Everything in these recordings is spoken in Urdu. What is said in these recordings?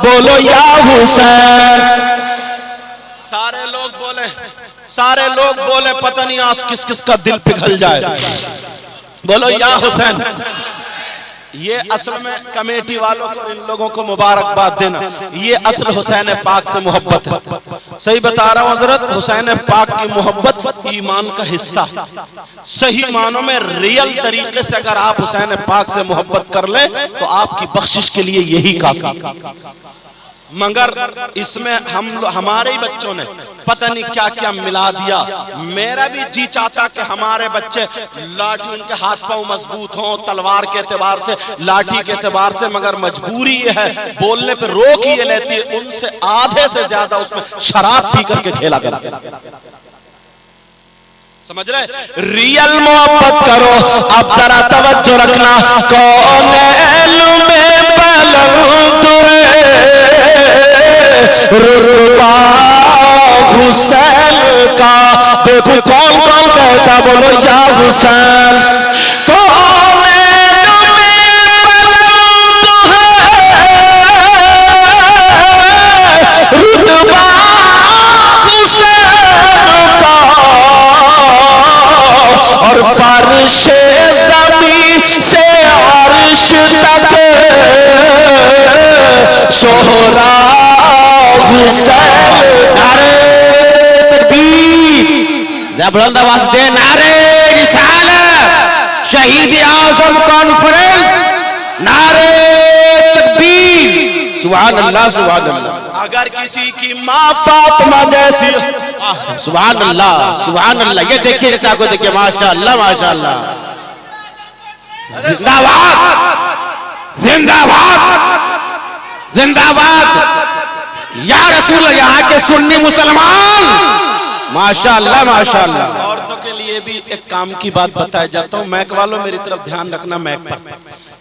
بولو یا حسین. سارے لوگ بولے پتہ نہیں آج کس کس کا دل پگھل جائے. بولو یا حسین. یہ اصل میں کمیٹی والوں کو ان لوگوں کو مبارکباد دینا. یہ اصل حسین پاک سے محبت ہے. صحیح بتا رہا ہوں حضرت, حسین پاک کی محبت ایمان کا حصہ. صحیح معنوں میں ریل طریقے سے اگر آپ حسین پاک سے محبت کر لیں تو آپ کی بخشش کے لیے یہی کافی. مگر اس میں ہمارے ہی بچوں نے پتہ نہیں کیا کیا ملا دیا. میرا بھی جی چاہتا کہ ہمارے بچے لاٹھی ان کے ہاتھ پاؤں مضبوط ہوں تلوار کے اعتبار سے, لاٹھی کے اعتبار سے, مگر مجبوری یہ ہے بولنے پہ روک ہی یہ لیتی ہے. ان سے آدھے سے زیادہ اس میں شراب پی کر کے کھیلا کرا. سمجھ رہے؟ ریل محبت کرو. اب ذرا توجہ رکھنا. کونین میں بلند رتبہ حسین کا. دیکھو کون کون کہتا, بولو یا حسین. کونین میں بلند ہے رتبہ حسین کا, اور فرش زمین سے عرش تک شہرا حسین. نعرہ تکبیر, بلند آواز دے. نعرہ رسالت, شہید اعظم کانفرنس, نعرہ تکبیر. سبحان اللہ سبحان اللہ. اگر کسی کی ماں فاطمہ جیسی, سبحان اللہ سبحان اللہ. یہ دیکھیے چچا کو دیکھیے, ماشاءاللہ ماشاءاللہ. زندہ باد زندہ باد زندہ باد. یا رسول اللہ, یہاں کے سنی مسلمان, ماشاءاللہ ماشاءاللہ. عورتوں کے لیے بھی ایک کام کی بات بتایا جاتا ہوں. میک والوں میری طرف دھیان رکھنا میک پر.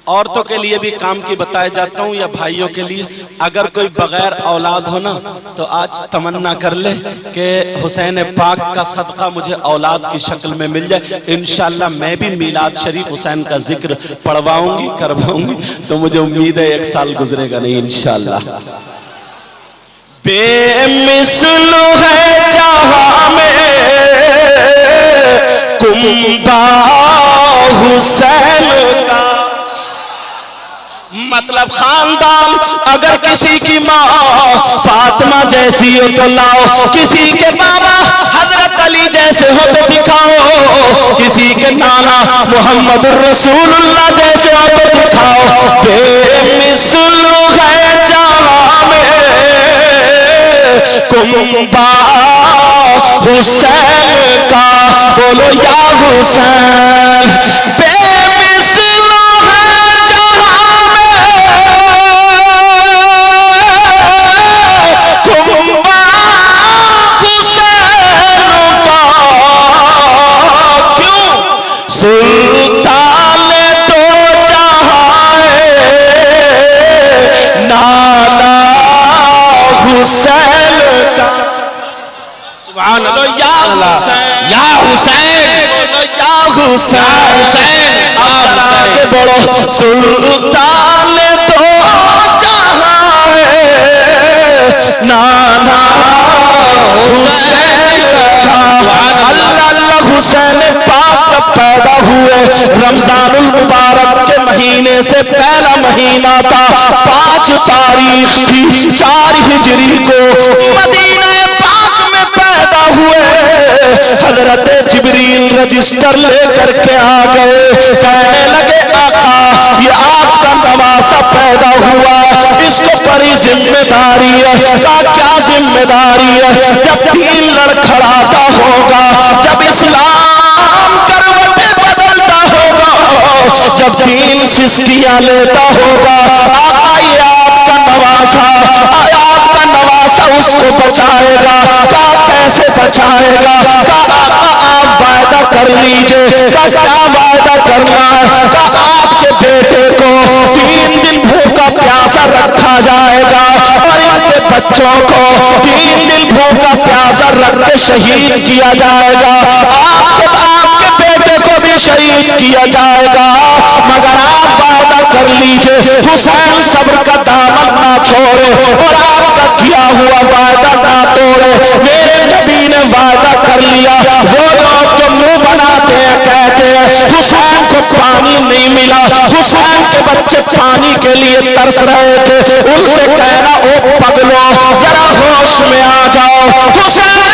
عورتوں کے لیے بھی کام کی بتایا جاتا ہوں, یا بھائیوں کے لیے. اگر کوئی بغیر اولاد ہونا تو آج تمنا کر لے کہ حسین پاک کا صدقہ مجھے اولاد کی شکل میں مل جائے. انشاءاللہ میں بھی میلاد شریف حسین کا ذکر پڑھواؤں گی کرواؤں گی, تو مجھے امید ہے 1 سال گزرے گا نہیں انشاءاللہ. بے مثل ہے جہاں میں کنبہ حسین کا. مطلب خاندان اگر کسی کی ماں فاطمہ جیسی ہو تو لاؤ, کسی کے بابا حضرت علی جیسے ہو تو دکھاؤ, کسی کے نانا محمد الرسول اللہ جیسے ہو تو دکھاؤ. بے مثل ہے جہاں میں کنبہ حسین کا. بولو یا حسین. بے مثل ہے جہاں کنبہ حسین کا. کیوں؟ سلطان تو جہاں نانا حسین کا. سبحان اللہ. یا حسین بولو یا حسین. آپ آگے بڑھو. سلطان تو جہاں نانا حسین کا. اللہ اللہ. حسین پاک جب پیدا ہوئے رمضان المبارک کے مہینے سے پہلا مہینہ تھا. 5 تاریخ تھی, 4 ہجری کو مدینہ پاک میں پیدا ہوئے. حضرت جبریل رجسٹر لے کر کے آ گئے, کہنے لگے آقا یہ آپ کا نواسا پیدا ہوا, اس کو بڑی ذمہ داری ہے. کیا ذمہ داری ہے؟ جب دین لڑکھڑاتا ہوگا, جب اسلام کروٹیں بدلتا ہوگا, جب دین سستیاں لیتا ہوگا, آقا یہ آپ کا نواسا, آپ کا نواسا اس کو بچائے گا. کیسے بچائے گا؟ آقا آپ وعدہ کر لیجئے. کیا وعدہ کرنا ہے؟ آپ کے بیٹے کو 3 دن بھوکا پیاسا رکھا جائے گا, اور ان کے بچوں کو 3 دن بھوکا پیاسا رکھ کے شہید کیا جائے گا. آپ کے بیٹے کو بھی شہید کیا جائے گا, مگر آپ وعدہ کر لیجئے حسین صبر کا دامن نہ چھوڑے اور آپ کا کیا ہوا وعدہ نہ توڑے. میرے نبی نے وعدہ کر لیا. وہ لوگ جو منہ بناتے ہیں کہتے ہیں حسین کو پانی نہیں ملا, حسین کے بچے پانی کے لیے ترس رہے تھے, ان سے کہنا او پگلو ذرا ہوش میں آ جاؤ. حسین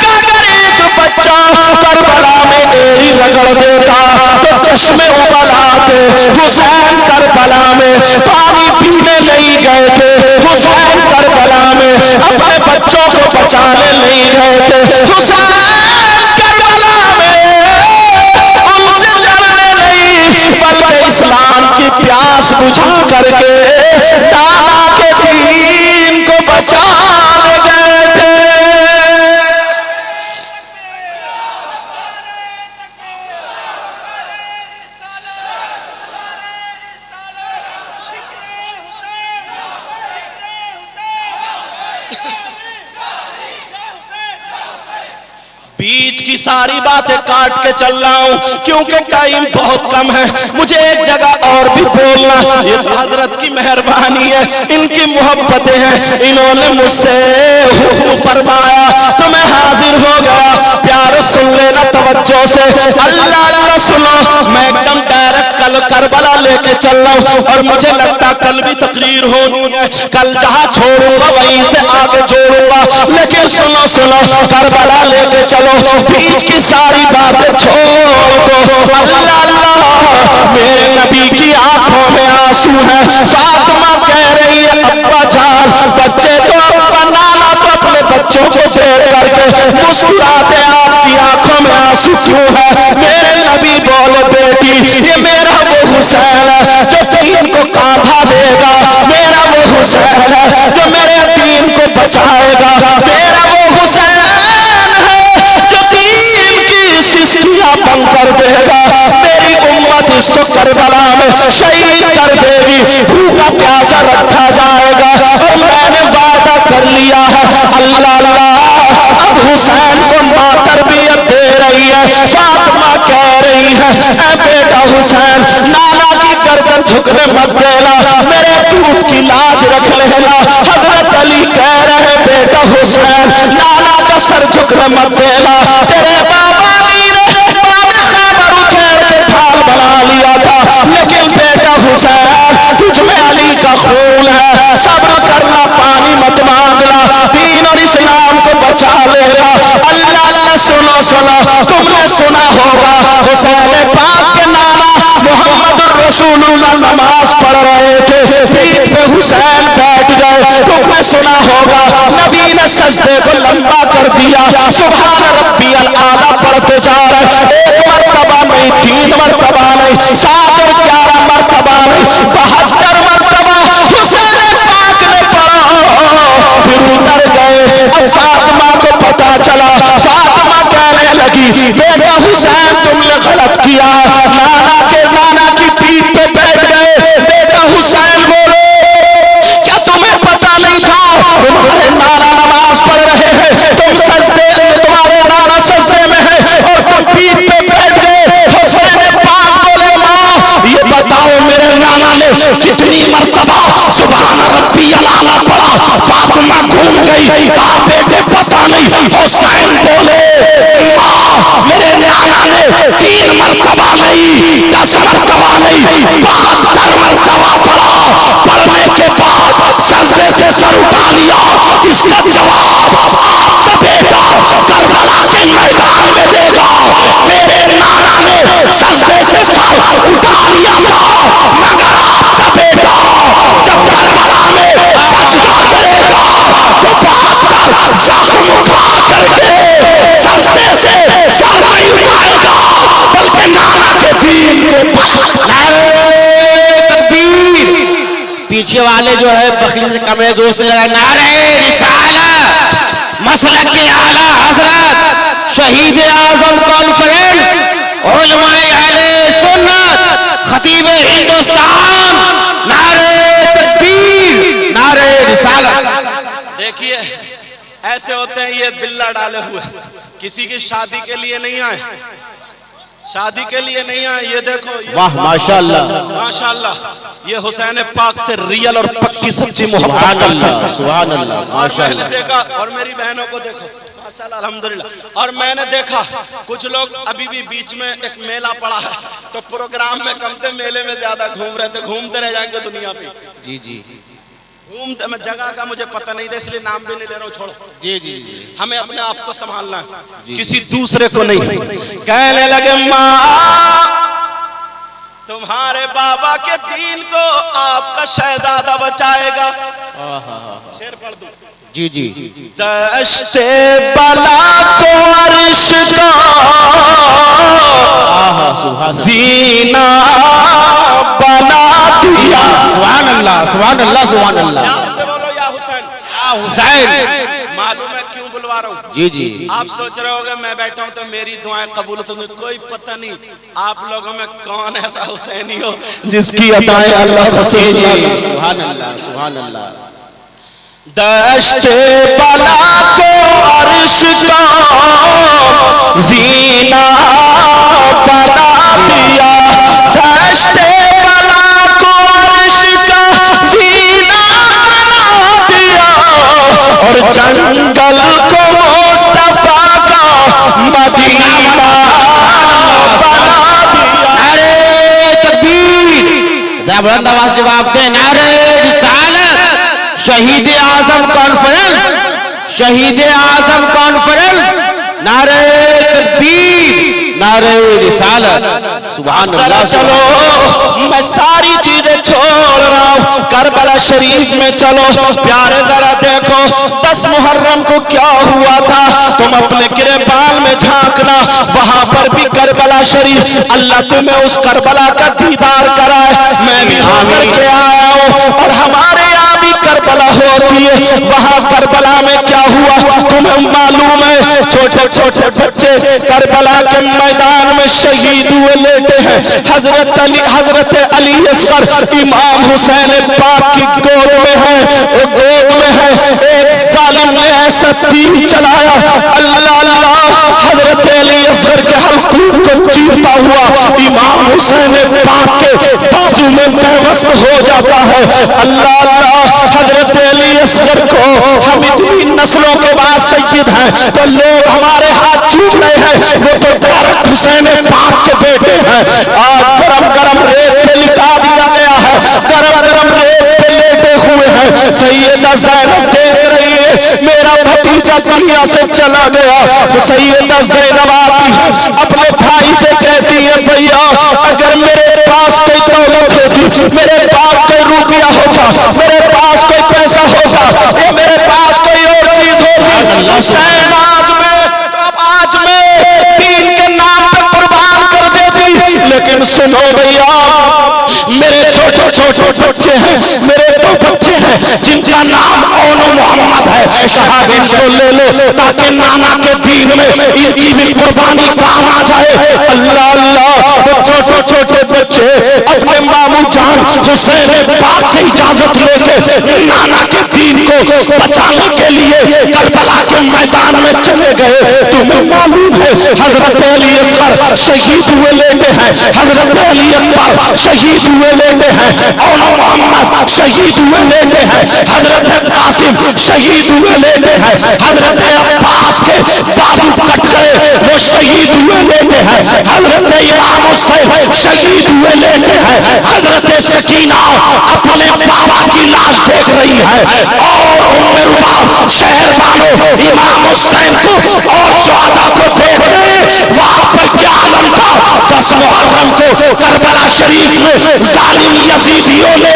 کا اگر ایک بچہ کربلا میں ایڑی رگڑ دیتا تو چشمے ابل آتے. حسین کربلا میں پانی پینے نہیں گئے تھے, حسین کربلا میں اپنے بچوں کو بچانے نہیں گئے تھے, حسین کربلا میں ان سے لڑنے نہیں بلکہ اسلام کی پیاس بجھا کر کے نانا کے دین کو بچانے گئے تھے. بیچ کی ساری باتیں کاٹ کے چل رہا ہوں کیونکہ ٹائم بہت کم ہے. مجھے ایک جگہ اور بھی بولنا, یہ تو حضرت کی مہربانی ہے, ان کی محبتیں ہیں, انہوں نے مجھ سے حکم فرمایا تو میں حاضر ہو گیا. پیار سن لینا توجہ سے, اللہ اللہ سنو. میں ایک دم ڈائریکٹ کل کربلا لے کے چل رہا ہوں اور مجھے لگتا کل بھی تقریر ہونی ہے. کل جہاں چھوڑوں گا وہیں سے آگے جوڑوں گا, لیکن سنو سنو کربلا لے کے چلو. بیچ کی ساری باتیں چھوڑ دو. اللہ اللہ میرے نبی کی آنکھوں میں آنسو ہے. فاطمہ کہہ رہی ہے ابا جان بچے تو ابا نانا تو اپنے بچوں کو دیکھ کر کے مسکراتے, آپ کی آنکھوں میں آنسو کیوں ہے؟ میرے نبی بولے بیٹی یہ میرا وہ حسین ہے جو دین کو کاندھا دے گا, میرا وہ حسین ہے جو میرے دین کو بچائے گا, میرا وہ حسین سسکیاں بن کر دے گا. میری امت اس کو کربلا میں شہید کر دے گی, بھوکا پیاسا رکھا جائے گا. اور میں نے وعدہ کر لیا ہے. اللہ اللہ اب حسین کو ماں تربیت دے رہی ہے. فاطمہ کہہ رہی ہے اے بیٹا حسین نانا کی گردن جھکنے مت دینا, میرے دودھ کی لاج رکھ لینا. حضرت علی کہہ رہے بیٹا حسین نانا کا سر جھکنے مت دینا, تیرے بابا بنا لیا تھا لیکن بیٹا حسین تجھ میں علی کا خون ہے, صبر کرنا پانی مت مانگنا, دین اور اسلام کو بچا لینا. اللہ اللہ سنو سنو, تم نے سنا ہوگا حسین پاک کے نانا محمد الرسول اللہ نماز پڑھ رہے تھے, پیٹ پہ حسین بیٹھ گئے. تم نے سنا ہوگا نبی نے سجدے کو لمبا کر دیا, سبحان ربی الاعلیٰ پڑھتے جا رہے. ایک مرتبہ نہیں, تین مرتبہ نہیں, 7 اور 11 مرتبہ نہیں, 72 مرتبہ حسین پاک نے پڑھا. پھر اتر گئے. اب فاطمہ کو پتا چلا, فاطمہ کہنے لگی بیٹا حسین تم نے غلط کیا, نانا کی پیٹھ پہ بیٹھ گئے. بیٹا حسین بولو کیا تمہیں پتا نہیں تھا تمہارے نانا نماز پڑھ رہے ہیں, تم سجدے میں, تمہارے نانا سجدے میں ہے اور تم پیٹھ پہ بیٹھ گئے. حسین پاک بولے ماں یہ بتاؤ میرے نانا نے کتنی مرتبہ سبحان ربی الاعلیٰ پڑھا؟ فاطمہ گھوم گئی, کہا بیٹے پتا نہیں. حسین بولے ماں میرے نانا نے 3 مرتبہ نہیں, 10 مرتبہ نہیں, 72 مرتبہ پڑھا. پڑھنے کے بعد سجدے سے سر اٹھا لیا. اس کا جواب آپ کا بیٹا کربلا کے میدان میں دے گا. میرے نانا نے سجدے سے سر اٹھا لیا تھا, مگر آپ کا بیٹا جب کربلا میں سجدہ کرے گا تو 72 زخم اٹھا کر کے سجدے سے سر نہیں اٹھائے گا بلکہ نانا کے دین کو پیچھے والے جو ہے بکری سے کمرے زور سے لگائے نعرہ رسالت, مسلک کے اعلیٰ حضرت شہید اعظم کانفرنس علماء اہل سنت خطیب ہندوستان, نعرہ تکبیر, نعرہ رسالت. دیکھیے ایسے ہوتے ہیں یہ بلہ ڈالے ہوئے, کسی کی شادی کے لیے نہیں آئے, شادی کے لیے نہیں آئے. یہ دیکھو واہ ماشاءاللہ ماشاءاللہ یہ حسین پاک سے ریل اور پکی سچی سبحان محبت. اللہ سبحان اللہ اور میں ماشاءاللہ. نے دیکھا اور میری بہنوں کو دیکھو ماشاءاللہ الحمدللہ. اور میں نے دیکھا کچھ لوگ ابھی بھی بیچ میں ایک میلہ پڑا ہے تو پروگرام میں کم تھے, میلے میں زیادہ گھوم رہے تھے. گھومتے رہ جائیں گے دنیا پہ, جی جی گھومتے. میں جگہ کا مجھے پتہ نہیں تھا اس لیے نام بھی نہیں لے رہا ہوں, چھوڑو. جی جی جی ہمیں اپنے آپ کو سنبھالنا ہے, کسی دوسرے کو نہیں. کہنے لگے ماں تمہارے بابا کے دین کو آپ کا شہزادہ بچائے گا. شعر پڑھ دوں. جی جی دشت بلا کو عرش کا زینہ بنا دیا. سبحان اللہ سبحان اللہ سبحان اللہ. پیار سے بولو یا حسین. حسین. معلوم ہے کیوں بلوا رہا ہوں. جی جی آپ سوچ رہے ہوگے میں بیٹھا ہوں تو میری دعائیں قبول ہوں گی. کوئی پتہ نہیں آپ لوگوں میں کون ایسا حسینی ہو جس کی عطائیں اللہ رسول جی سبحان اللہ سبحان اللہ. دشت بلا کو عرش کا زینہ بنا دیا. دشت بلا کو عرش کا زینہ بنا دیا اور جنگل کو مصطفیٰ کا مدینہ بنا دیا. نعرہ تکبیر. بلند آواز جواب دیں. نعرہ رسالت. شہید اعظم کانفرنس, شہید اعظم کانفرنس. نعرہ تکبیر, نعرہ رسالت. سبحان اللہ. چلو میں ساری چیزیں چھوڑ رہا ہوں, کربلا شریف میں چلو. پیارے ذرا دیکھو 10 محرم کو کیا ہوا تھا. تم اپنے گریبان میں جھانکنا, وہاں پر بھی کربلا شریف. اللہ تمہیں اس کربلا کا دیدار کرائے. میں بھی ہو کر کے آیا ہوں اور ہمارے یہاں بھی کربلا ہوتی ہے. وہاں کربلا میں کیا ہوا تمہیں معلوم ہے. چھوٹے چھوٹے بچے کربلا کے میدان میں شہید ہوئے لیٹے ہیں. حضرت علی اصغر امام حسین پاک کی گود میں ہے. ایک ظالم نے ایسا تیر چلایا, اللہ اللہ, حضرت علی اصغر کے حلقوم کو چیرتا ہوا امام حسین پاک کے بازو میں پیوست ہو جاتا ہے. اللہ اللہ, حضرت علی اصغر کو ہم اتنی نسلوں کے بعد سید ہیں تو لوگ ہمارے ہاتھ چوم رہے ہیں, وہ تو ڈائریکٹ حسین پاک کے بیٹے ہیں. آج گرم گرم ریت پہ لٹا دیا گیا ہے, گرم گرم ریت پہ لیٹے ہوئے ہیں. سیدہ زینب دیکھ رہی ہے میرا بھتیجا دنیا سے چلا گیا. سیدہ زینب آتی ہے اپنے بھائی سے کہتی ہے بھیا اگر میرے پاس کوئی دولت ہوتی, میرے پاس کوئی روپیہ ہوتا, میرے پاس کوئی پیسہ ہوتا, یا میرے پاس کوئی اور چیز ہوتی, حسین آج میں دین کے نام پہ قربان کر دیتی. لیکن سنو بھیا میرے چھوٹے چھوٹے بچے ہیں, میرے 2 بچے ہیں جن کا نام اون محمد ہے. صاحب ان کو لے لو تاکہ نانا کے دین میں ان کی بھی قربانی کام آ جائے. اللہ اللہ, وہ چھوٹے چھوٹے بچے اپنے ماموں جان حسین پاک سے اجازت لے کے نانا کے دین کو بچانے کے لیے کربلا کے میدان میں چلے گئے. تمہیں معلوم ہے حضرت علی اصغر شہید ہوئے لیٹے ہیں, حضرت علی اکبر شہید ہوئے لیٹے ہیں, اون محمد شہید ہوئے لیٹے ہیں, حضرت قاسم شہید ہوئے لیٹے ہیں, حضرت عباس کے بازو کٹ گئے وہ شہید ہوئے لیٹے ہیں, حضرت امام حسین شہید ہوئے لیٹے ہیں, حضرت سکینہ اپنے بابا کی لاش دیکھ رہی ہے, اور ام رباب شہر والوں امام حسین کو اور شہداء کو دیکھ رہے. وہاں پر کیا عالم تھا. 10 محرم کو کربلا شریف میں ظالم یزیدیوں نے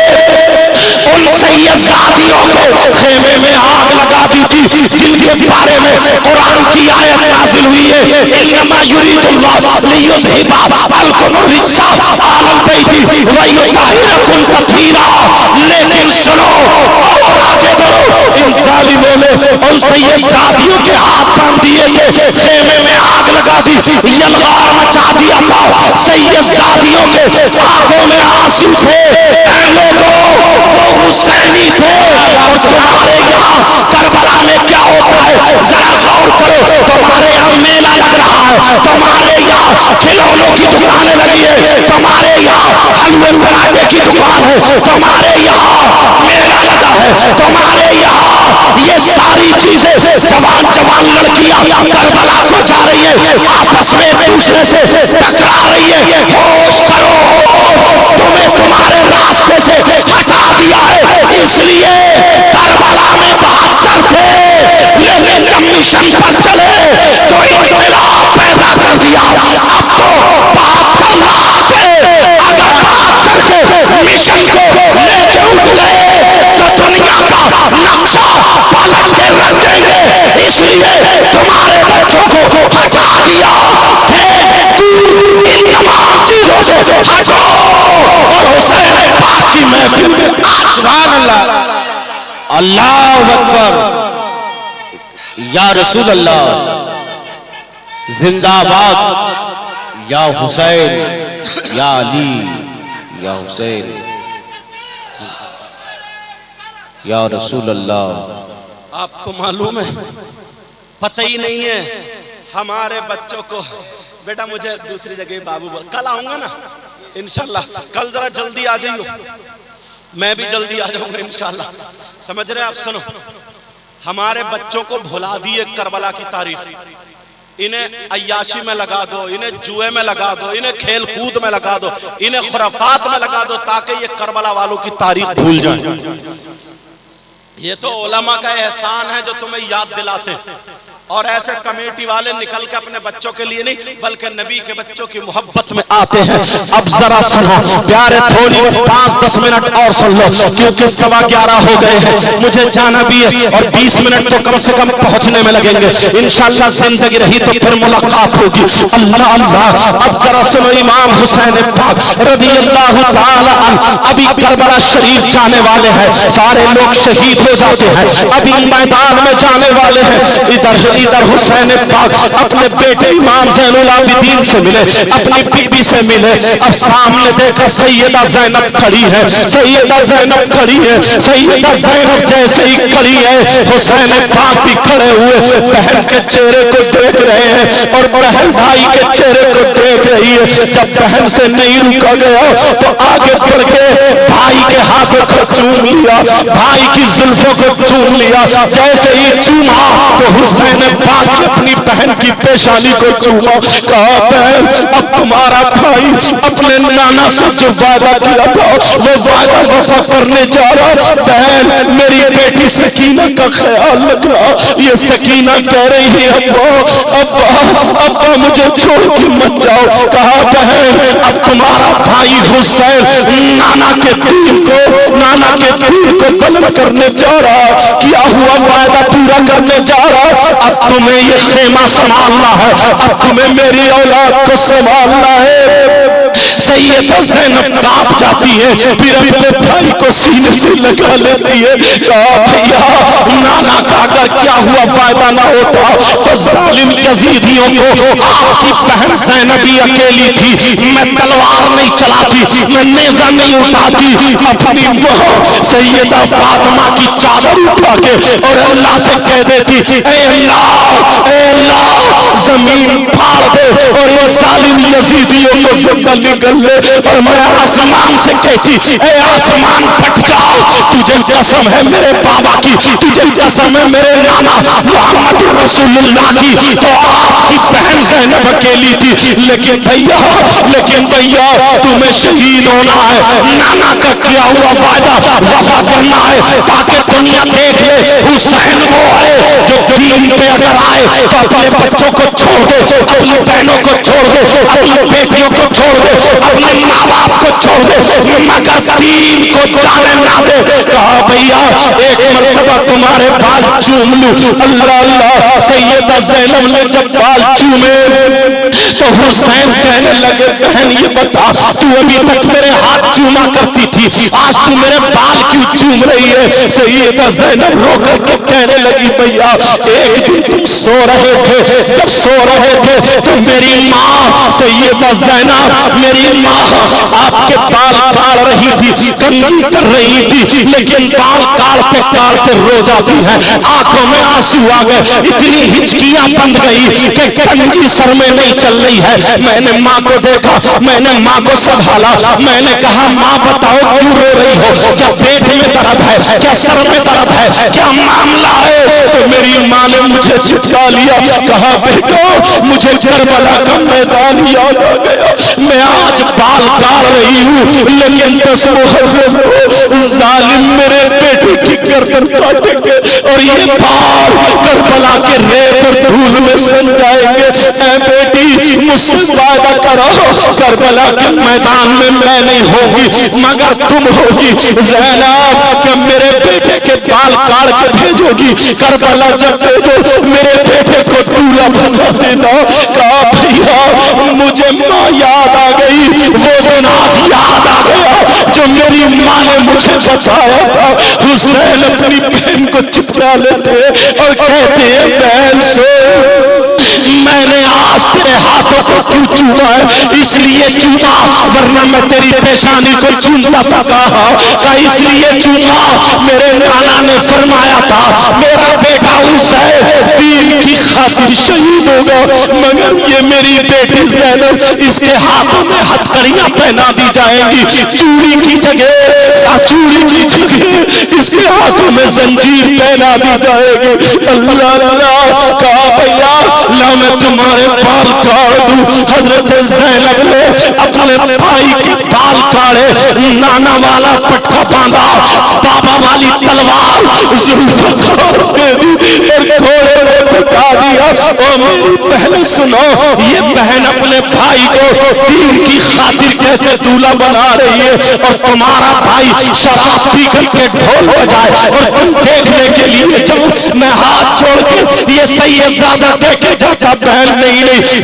ان سیدزادیوں کو خیمے میں آگ لگا دی تھی جن کے بارے میں قرآن کی آیت نازل ہوئی ہے انما یرید اللہ لیذہب عنکم الرجس اہل البیت ویطہرکم تطہیرا. لیکن سنو اور آگے بڑھو, ان ظالموں نے ان سیدزادیوں کے ہاتھ باندھ دیے تھے, خیمے میں آگ لگا دی, یلغار مچا دیا تھا. سیدزادیوں کے آنکھوں میں آنسو تھے. اے لوگوں وہ حسینی تھے. اور تمہارے یہاں کربلا میں کیا ہوتا ہے ذرا غور کرو. تمہارے یہاں میلہ لگ رہا ہے، تمہارے یہاں کھلونوں کی دکانیں لگی ہے، تمہارے یہاں حلوے پراٹھے کی دکان ہے، تمہارے یہاں میلہ لگا ہے، تمہارے یہاں یہ ساری چیزیں جوان جوان لڑکیاں کربلا کو جا رہی ہے، آپس میں ایک دوسرے سے ٹکرا رہی ہے، ہوش کرو، تمہیں تمہارے راستے سے ہٹا دیا ہے، اس لیے کربلا میں 72 تھے، لیکن جب مشن پر چلے تو انقلاب پیدا کر دیا، اب تو 72 لاکھ ہے، اگر 72 کے مشن کو لے کے اٹھ گئے تو دنیا کا نقشہ پلٹ کے رکھ دیں گے، اس لیے تمہارے بچوں کو ہٹا دیا، دور ان تمام چیزوں سے ہٹو، اور حسین پاک کی محفل میں سبحان اللہ، اللہ اکبر، یا رسول اللہ، زندہ باد، یا حسین، یا علی، یا حسین، یا رسول اللہ۔ آپ کو معلوم ہے، پتہ ہی نہیں ہے ہمارے بچوں کو، بیٹا مجھے دوسری جگہ بابو کل آؤں گا نا انشاءاللہ، کل ذرا جلدی آ جائیو، میں بھی جلدی آ جاؤں گا انشاءاللہ، سمجھ رہے آپ؟ سنو، ہمارے بچوں کو بھلا دیے کربلا کی تاریخ، انہیں عیاشی میں لگا دو، انہیں جوئے میں لگا دو، انہیں کھیل کود میں لگا دو، انہیں خرافات میں لگا دو، تاکہ یہ کربلا والوں کی تاریخ بھول جائیں۔ یہ تو علماء کا احسان ہے جو تمہیں یاد دلاتے، اور ایسے کمیٹی والے نکل کے اپنے بچوں کے لیے نہیں بلکہ نبی کے بچوں کی محبت میں آتے ہیں۔ اب ذرا سنو پیارے، تھوڑی بس 5-10 منٹ اور سن لو، کیونکہ 11:15 ہو گئے ہیں، مجھے جانا بھی ہے، اور 20 منٹ تو کم سے کم پہنچنے میں لگیں گے، انشاءاللہ زندگی رہی تو پھر ملاقات ہوگی۔ اللہ اللہ، اب ذرا سنو، امام حسین پاک رضی اللہ تعالی عنہ ابھی کربلا شریف جانے والے ہیں، سارے لوگ شہید ہو جاتے ہیں، ابھی میدان میں جانے والے ہیں، ادھر حسین پاک اپنے بیٹے امام زین العابدین سے ملے، اپنی بی بی سے ملے، اب سامنے دیکھا سیدہ زینب کھڑی ہے، سیدہ زینب کھڑی ہے، سیدہ زینب جیسے ہی کھڑی ہے، حسین پاک بھی کھڑے ہوئے بہن کے چہرے کو دیکھ رہے ہیں، اور بہن بھائی کے چہرے کو دیکھ رہی ہے۔ جب بہن سے نہیں رکا گیا تو آگے بڑھ کے بھائی کے ہاتھوں کو چوم لیا، بھائی کی زلفوں کو چوم لیا، جیسے ہی چوما تو حسین پاک نے اپنی بہن کی پیشانی کو چوما، کہا بہن اب تمہارا بھائی اپنے نانا سے جو وعدہ کیا تھا وہ وعدہ وفا کرنے جا رہا، بہن میری بیٹی سکینہ کا خیال رکھنا۔ یہ سکینہ کہہ رہی ہے ابا مجھے چھوڑ کے مت جاؤ، کہا بہن اب تمہارا بھائی حسین نانا کے دین کو بلند کرنے جا رہا، کیا ہوا وعدہ پورا کرنے جا رہا، اب تمہیں یہ خیمہ سنبھالنا ہے، اب تمہیں میری اولاد کو سنبھالنا ہے۔ سیدہ زینب کانپ جاتی ہے، پھر اپنے بھائی کو سینے سے لگا لیتی ہے، کہا بھیا نانا کا اگر کیا ہوا وعدہ نہ ہوتا تو ظالم یزیدیوں کو، آپ کی بہن زینب ہی اکیلی تھی، میں تلوار نہیں چلاتی، میں نیزہ نہیں اٹھاتی، اپنی ماں سیدہ فاطمہ کی چادر اٹھا کے اور اللہ سے کہہ دیتی، اے اللہ زمین پھاڑ دے اور یہ ظالم یزیدیوں کو زندہ نکل لے، اور میں آسمان سے کہتی اے آسمان پھٹ جاؤ، تجھے قسم ہے میرے بابا کی، تجھے قسم ہے میرے نانا محمد رسول اللہ کی، تو آپ کی بہن زینب اکیلی تھی، لیکن بھیا تمہیں شہید ہونا ہے، نانا کا کیا ہوا وعدہ وفا کرنا ہے، تاکہ دنیا دیکھ لے حسین وہ ہے جو دین پہ اگر آئے تو اپنے بچوں کو چھوڑ دے، اپنی بہنوں کو چھوڑ دے، اپنی بیٹیوں کو چھوڑ دے، اپنے ماں باپ کو چھوڑ دے، مگر دین کو جانے نہ دے۔ کہا بھیا ایک مرتبہ تمہارے بال چوم لوں، اللہ سیدہ زینب نے جب بال چومے تو حسین کہنے لگے بہن یہ بتا تو ابھی تک میرے ہاتھ چوما کرتی تھی، آج تو میرے بال کیوں چوم رہی ہے. سیدہ زینب رو کر کے کہنے لگی بھیا ایک دن تم سو رہے تھے, جب سو رہے تھے تو میری ماں سیدہ زینب میری ماں آپ کے بال کاڑ رہی تھی, کنگھی کر رہی تھی, لیکن بال کاڑتے رو جاتی ہے, آنکھوں میں آنسو آ گئے, اتنی ہچکیاں بند گئی کہ کنگھی سر میں نہیں چل رہی ہے. میں نے ماں کو دیکھا, میں نے ماں کو سنبھالا, میں نے کہا ماں بتاؤ کیوں رو رہی ہو, کیا پیٹ میں درد ہے, کیا سر میں درد ہے, کیا معاملہ ہے؟ تو میری ماں نے مجھے چپکا لیا, کہا بیٹا مجھے کربلا کا میدان یاد آ گیا, میں آج بال کاٹ رہی ہوں لیکن 10 محرم کو ظالم میرے بیٹے کی گردن کاٹیں گے اور یہ بال کربلا کے ریت اور دھول میں سن جائیں گے. اے بیٹی مجھ سے وعدہ کرو کربلا کے میدان میں میں نہیں ہوگی مگر تم ہوگی. زینب کہ میرے بیٹے کے بال کاٹ کے بھیجو گی, کربلا جب بھیجو میرے بیٹے کو دولہا بنا دینا. کہا بھیا مجھے ماں یاد آ گئی, وہ دن آج یاد آ گیا جو میری ماں نے مجھے بتایا تھا. حسین اپنی بہن کو چپکا لیتے اور کہتے ہیں بہن سے میں نے آج تیرے ہاتھوں کو کیوں چوما ہے, اس لیے چوما ورنہ میں تیری پیشانی کو چومتا تھا. کہا اس لیے چوما میرے نانا نے فرمایا تھا میرا بیٹا حسین دین کی خاطر شہید ہوگا, مگر یہ میری بیٹی زینب اس کے ہاتھوں میں ہتھکڑیاں پہنا دی جائیں گی, چوڑی کی جگہ اس کے ہاتھوں میں زنجیر پہنا دی جائے گی. اللہ اللہ کہا بھیا لا میں تمہارے بال کاٹ دوں. حضرت زینب نے اپنے بھائی کے بال کاڑے, نانا والا پٹکا باندھا, بابا والی تلوار ذوالفقار دے دی اور گھوڑے میں بٹھا دیا. اور میری بہن سنو, یہ بہن اپنے بھائی کو دین کی خاطر کیسے دولہا بنا رہی ہے اور تمہارا بھائی شراب پی کر کے ڈھول بجائے اور تم دیکھنے کے لیے جاؤ. میں ہاتھ چھوڑ کے یہ سید زیادہ دیکھے جاتا بہن نہیں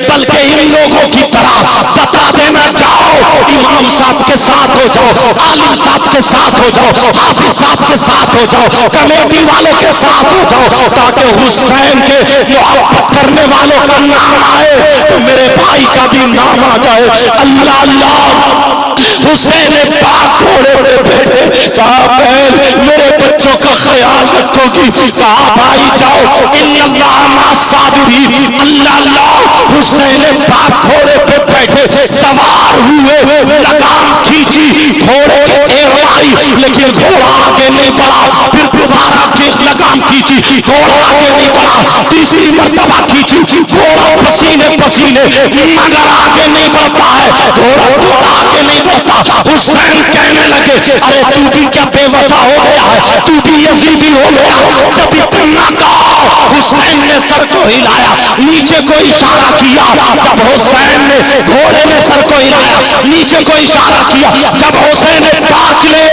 بلکہ ان لوگوں کی طرح بتا دینا جاؤ امام صاحب کے ساتھ ہو جاؤ, عالم صاحب کے ساتھ ہو جاؤ, حافظ صاحب کے ساتھ ہو جاؤ, کمیٹی والوں کے ساتھ ہو جاؤ تاکہ حسین کے محبت کرنے والوں کا نام آئے تو میرے بھائی کا بھی نام آ جائے. اللہ اللہ حسین پاک گھوڑے پہ بیٹھے, کہا بہن میرے بچوں کا خیال رکھو گی, کہا بھائی جاؤ ان اللہ مع الصابرین. اللہ اللہ حسین پاک گھوڑے پہ بیٹھے سوار ہوئے, لگام کھینچی, گھوڑے کے ایر ماری لیکن گھوڑا آگے نہیں بڑھا, پھر دوبارہ لگام کھینچی, گھوڑا آگے نہیں بڑھا, تیسری مرتبہ کھینچی, گھوڑا پسینے پسینے مگر آگے نہیں بڑھتا ہے, گھوڑا آگے نہیں بڑھتا. حسین کہنے لگے ارے تو بھی کیا بے وفا ہو گیا ہے, تو بھی یزیدی ہو گیا. جب اتنا کہا حسین نے سر کو ہلایا, نیچے کو اشارہ کیا. جب حسین نے گھوڑے نے سر کو ہلایا, نیچے کو اشارہ کیا. جب حسین پاک نے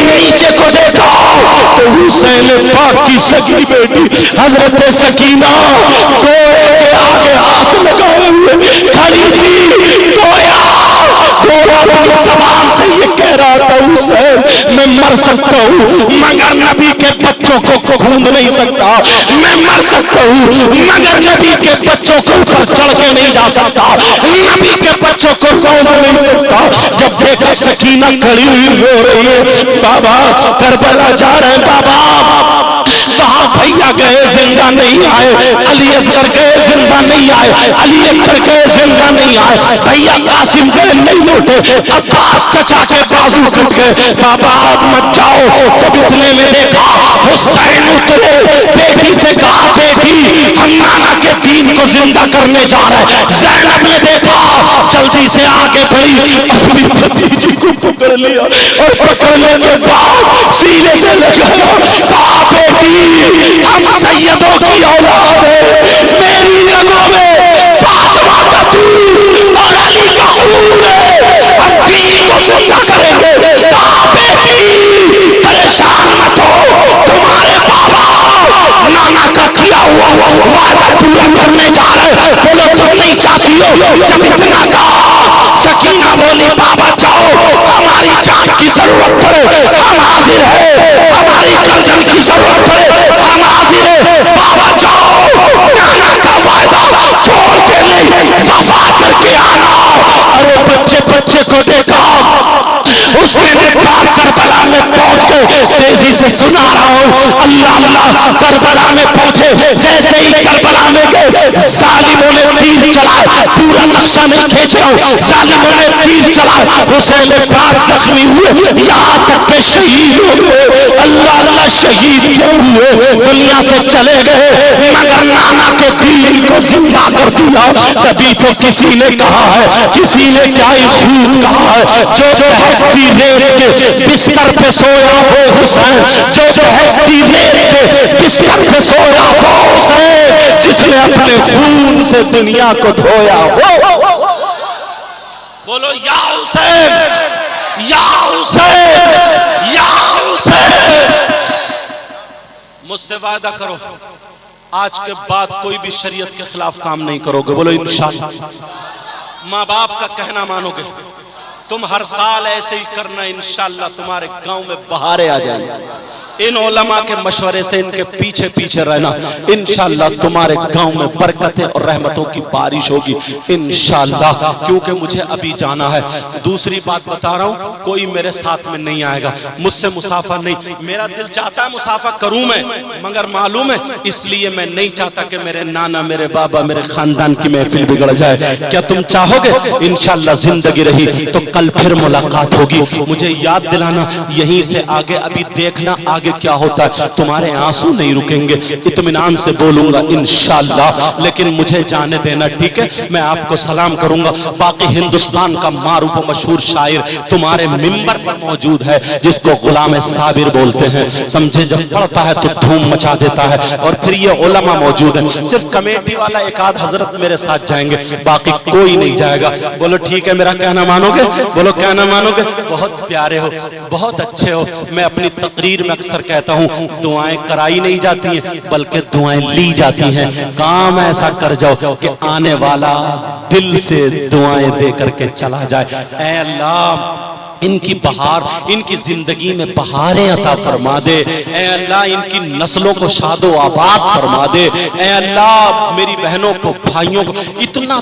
نیچے کو دیکھا تو حسین پاک کی سگی بیٹی حضرت سکینہ گھوڑے کے آگے ہاتھ لگائے ہوئے کھڑی تھی. گھوڑا اپنی زبان سے یہ کہہ رہا تھا حسین میں مر سکتا ہوں مگر نبی کے بچوں کو گھوند نہیں سکتا, میں مر سکتا ہوں مگر نبی کے بچوں کو اوپر چڑھ کے نہیں جا سکتا, نبی کے بچوں کو گھوند نہیں سکتا. جب دیکھا سکینہ کھڑی ہوئی رو رہی ہے, بابا کربلا جا رہے ہیں, بابا وہاں بھیا گئے زندہ نہیں آئے, علی اصغر گئے زندہ نہیں آئے, علی اکبر گئے زندہ نہیں آئے, بھیا قاسم گئے نہیں لوٹے, عباس چچا کے بازو کٹ گئے. بابا آپ مت جاؤ. جب اتنے میں دیکھا حسین اترے, بیٹی سے کہا بیٹی ہم نانا کے دین کو زندہ کرنے جا رہے ہیں. زینب نے دیکھا جلدی سے آگے بڑھی, اپنی بھتیجی کو پکڑ لیا اور پکڑنے کے بعد سینے سے لگایا, کہا بیٹی ہم سیدوں کی اولاد ہے, میری رگوں میں فاطمہ کا دودھ اور علی کا خون ہے, ہم دین کو زندہ کریں گے. کہا بیٹی پریشان مت ہو, تمہارے بابا نانا کا کیا ہوا وعدہ پورا کرنے جا رہے, بولو تم نہیں چاہتی ہو. جب اتنا کہا سکینہ بولی بابا جاؤ, ہماری جان کی ضرورت پڑے ہم حاضر ہیں, سے سنا رہا ہوں اللہ اللہ کربلا میں پہنچے جیسے ہی کربلا میں گئے ظالموں نے تیر چلائے پورا نقشہ نہیں کھینچ رہا ہوں ظالموں نے تیر چلائے حسین پاک زخمی ہوئے یہاں تک کہ شہید ہو گئے اللہ اللہ شہید کیوں ہوئے دنیا سے چلے گئے مگر نانا کے دین کو زندہ کر دیا کبھی تو کسی نے کہا ہے کسی نے کیا ہی خوب کہا ہے جو بہتی ریت کے بستر پہ سویا ہو حسین جو بہتی ریت کے بستر پہ سویا ہو حسین جس نے اپنے خون سے دنیا کو دھویا ہو بولو یا حسین یا حسین یا حسین مجھ سے وعدہ کرو آج کے بعد کوئی بھی شریعت کے خلاف کام نہیں کرو گے بولو انشاءاللہ ماں باپ کا کہنا مانو گے تم ہر سال ایسے ہی کرنا انشاءاللہ تمہارے گاؤں میں بہاریں آ جائیں ان علماء کے مشورے سے ان کے پیچھے پیچھے رہنا انشاءاللہ تمہارے گاؤں میں برکتیں اور رحمتوں کی بارش ہوگی انشاءاللہ کیونکہ مجھے ابھی جانا ہے دوسری بات بتا رہا ہوں کوئی میرے ساتھ میں نہیں آئے گا مجھ سے مسافہ نہیں میرا دل چاہتا ہے مسافہ کروں میں مگر معلوم ہے اس لیے میں نہیں چاہتا کہ میرے نانا میرے بابا میرے خاندان کی محفل بگڑ جائے کیا تم چاہو گے انشاءاللہ زندگی رہی تو کل پھر ملاقات ہوگی مجھے یاد دلانا یہیں سے آگے ابھی دیکھنا آگے کیا ہوتا ہے تمہارے آنسو نہیں رکیں گے اطمینان سے بولوں گا انشاءاللہ لیکن مجھے جانے دینا ٹھیک ہے میں آپ کو سلام کروں گا باقی ہندوستان کا معروف و مشہور شاعر تمہارے منبر پر موجود ہے جس کو غلام صابر بولتے ہیں سمجھے جب پڑھتا ہے تو دھوم مچا دیتا ہے اور پھر یہ علماء موجود ہیں صرف کمیٹی والا ایک آدھ حضرت میرے ساتھ جائیں گے باقی کوئی نہیں جائے گا بولو ٹھیک ہے میرا کہنا مانو گے بولو کہنا مانو گے بہت پیارے ہو بہت اچھے ہو میں اپنی تقریر میں اکثر کہتا ہوں دعائیں کرائی نہیں جاتی ہیں بلکہ دعائیں لی جاتی ہیں کام ایسا کر جاؤ کہ آنے والا دل سے دعائیں دے کر کے چلا جائے اے اللہ ان کی بہار ان کی زندگی میں بہاریں عطا فرما دے اے اللہ ان کی نسلوں کو شاد و آباد فرما دے اے اللہ میری بہنوں کو بھائیوں کو اتنا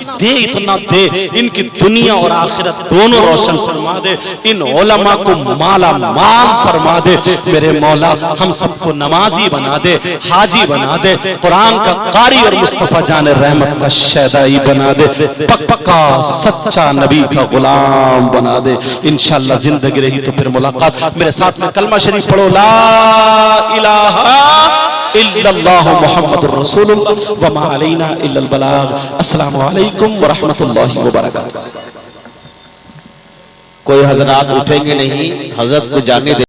دے ان کی دنیا اور آخرت دونوں روشن فرما دے ان علماء کو مالا مال فرما دے میرے مولا ہم سب کو نمازی بنا دے حاجی بنا دے قرآن کا قاری اور مصطفیٰ جان رحمت کا شیدائی بنا دے پکا سچا نبی کا غلام بنا دے انشاءاللہ زندگی رہی تو پھر ملاقات میرے ساتھ میں کلمہ شریف پڑھو لا الہ الا اللہ محمد الرسول اللہ وما علینا الا البلاغ السلام علیکم ورحمت اللہ وبرکاتہ کوئی حضرات اٹھیں گے نہیں حضرت کو جانے دیں